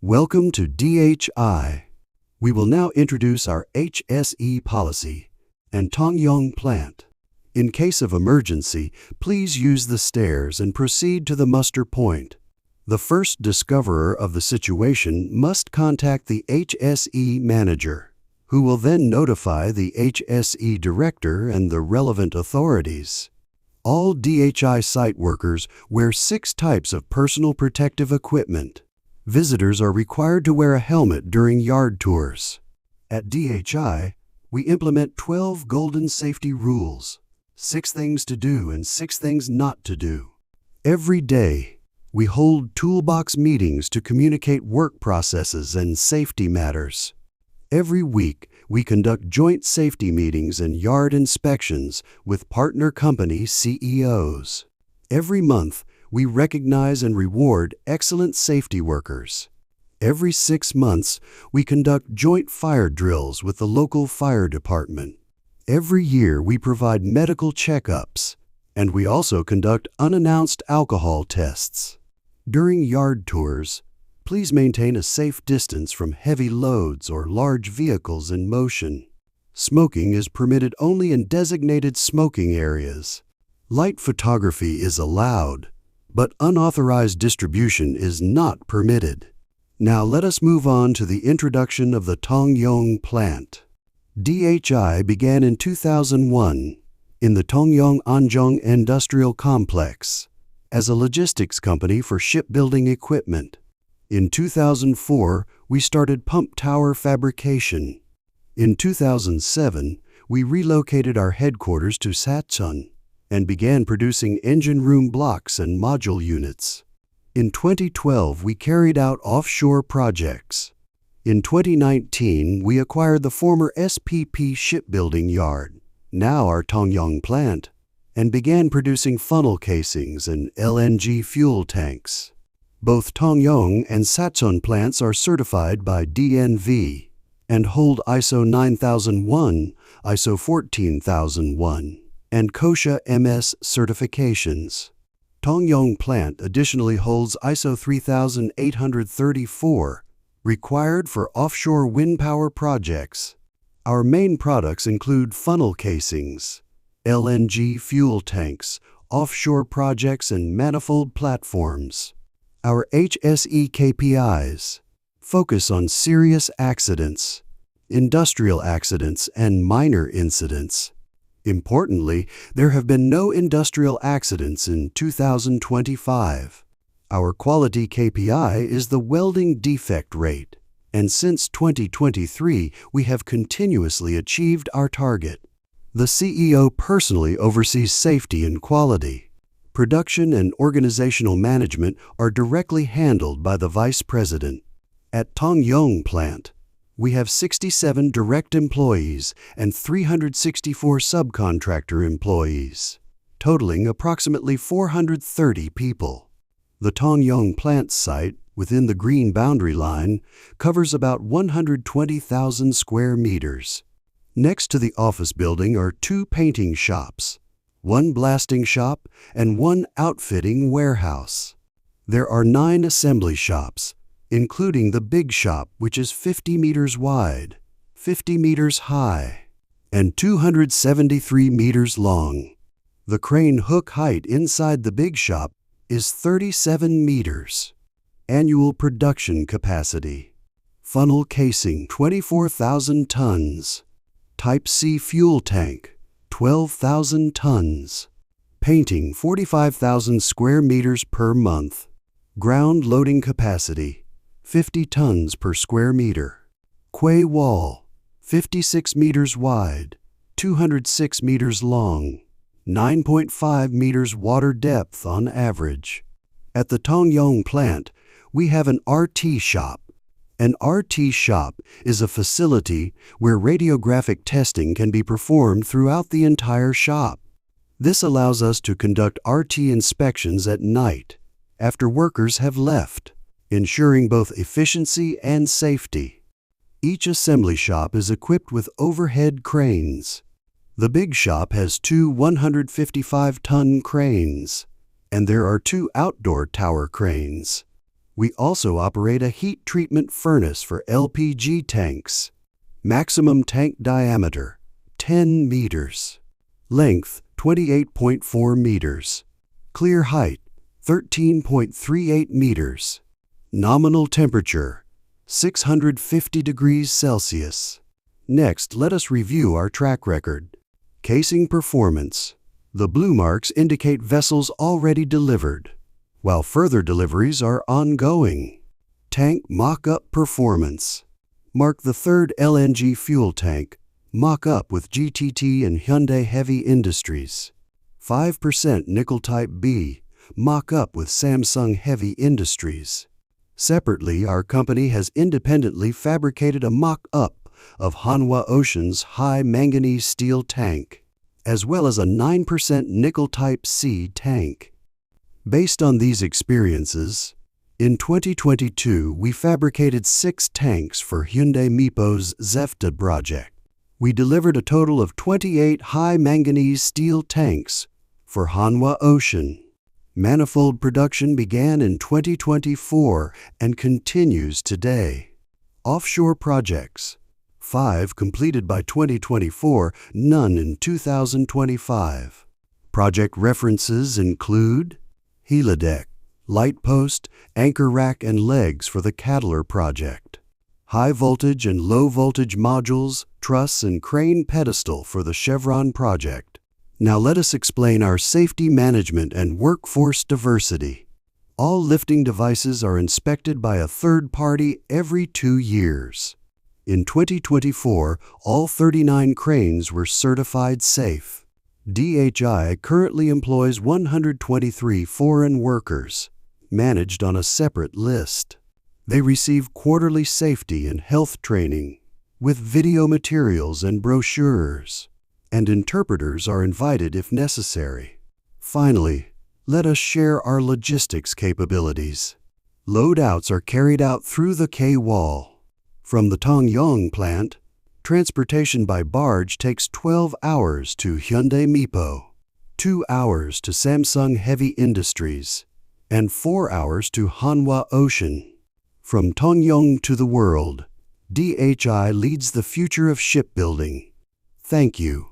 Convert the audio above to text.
Welcome to DHI. We will now introduce our HSE policy and Tongyeong Plant. In case of emergency, please use the stairs and proceed to the muster point. The first discoverer of the situation must contact the HSE manager, who will then notify the HSE director and the relevant authorities. All DHI site workers wear 6 types of personal protective equipment. Visitors are required to wear a helmet during yard tours. At DHI, we implement 12 golden safety rules, 6 things to do and 6 things not to do. Every day, we hold toolbox meetings to communicate work processes and safety matters. Every week, we conduct joint safety meetings and yard inspections with partner company CEOs. Every month, we recognize and reward excellent safety workers. Every 6 months, we conduct joint fire drills with the local fire department. Every year, we provide medical checkups, and we also conduct unannounced alcohol tests. During yard tours, please maintain a safe distance from heavy loads or large vehicles in motion. Smoking is permitted only in designated smoking areas. Light photography is allowed, but unauthorized distribution is not permitted. Now let us move on to the introduction of the Tongyeong Plant. DHI began in 2001 in the Tongyeong Industrial Complex as a logistics company for shipbuilding equipment. In 2004, we started pump tower fabrication. In 2007, we relocated our headquarters to Sacheon and began producing engine room blocks and module units. In 2012, we carried out offshore projects. In 2019, we acquired the former SPP Shipbuilding Yard, now our Tongyeong Plant, and began producing funnel casings and LNG fuel tanks. Both Tongyeong and Sacheon plants are certified by DNV and hold ISO 9001, ISO 14001, and KOSHA-MS certifications. Tongyeong Plant additionally holds ISO 3834, required for offshore wind power projects. Our main products include funnel casings, LNG fuel tanks, offshore projects, and manifold platforms. Our HSE KPIs focus on serious accidents, industrial accidents, and minor incidents. Importantly, there have been no industrial accidents in 2025. Our quality KPI is the welding defect rate, and since 2023, we have continuously achieved our target. The CEO personally oversees safety and quality. Production and organizational management are directly handled by the Vice President. At Tongyeong Plant, we have 67 direct employees and 364 subcontractor employees, totaling approximately 430 people. The Tongyeong Plant site, within the green boundary line, covers about 120,000 square meters. Next to the office building are 2 painting shops, 1 blasting shop, and 1 outfitting warehouse. There are 9 assembly shops, including the big shop, which is 50 meters wide, 50 meters high, and 273 meters long. The crane hook height inside the big shop is 37 meters. Annual production capacity. Funnel casing, 24,000 tons. Type C fuel tank, 12,000 tons. Painting, 45,000 square meters per month. Ground loading capacity, 50 tons per square meter. Quay wall, 56 meters wide, 206 meters long, 9.5 meters water depth on average. At the Tongyeong Plant, we have an RT shop. An RT shop is a facility where radiographic testing can be performed throughout the entire shop. This allows us to conduct RT inspections at night, after workers have left, ensuring both efficiency and safety. Each assembly shop is equipped with overhead cranes. The big shop has 2 155-ton cranes, and there are 2 outdoor tower cranes. We also operate a heat treatment furnace for LPG tanks. Maximum tank diameter, 10 meters. Length, 28.4 meters. Clear height, 13.38 meters. Nominal temperature, 650 degrees Celsius. Next, let us review our track record. Casing performance. The blue marks indicate vessels already delivered, while further deliveries are ongoing. Tank mock-up performance. Mark the third LNG fuel tank, mock-up with GTT and Hyundai Heavy Industries. 5% nickel type B, mock-up with Samsung Heavy Industries. Separately, our company has independently fabricated a mock-up of Hanwha Ocean's high manganese steel tank, as well as a 9% nickel type C tank. Based on these experiences, in 2022 we fabricated 6 tanks for Hyundai Mipo's ZEFTA project. We delivered a total of 28 high manganese steel tanks for Hanwha Ocean. Manifold production began in 2024 and continues today. Offshore projects. 5 completed by 2024, none in 2025. Project references include helideck, light post, anchor rack and legs for the Cattler project. High voltage and low voltage modules, truss and crane pedestal for the Chevron project. Now let us explain our safety management and workforce diversity. All lifting devices are inspected by a third party every 2 years. In 2024, all 39 cranes were certified safe. DHI currently employs 123 foreign workers, managed on a separate list. They receive quarterly safety and health training, with video materials and brochures, and interpreters are invited if necessary. Finally, let us share our logistics capabilities. Loadouts are carried out through the K-wall. From the Tongyeong Plant, transportation by barge takes 12 hours to Hyundai Mipo, 2 hours to Samsung Heavy Industries, and 4 hours to Hanwha Ocean. From Tongyeong to the world, DHI leads the future of shipbuilding. Thank you.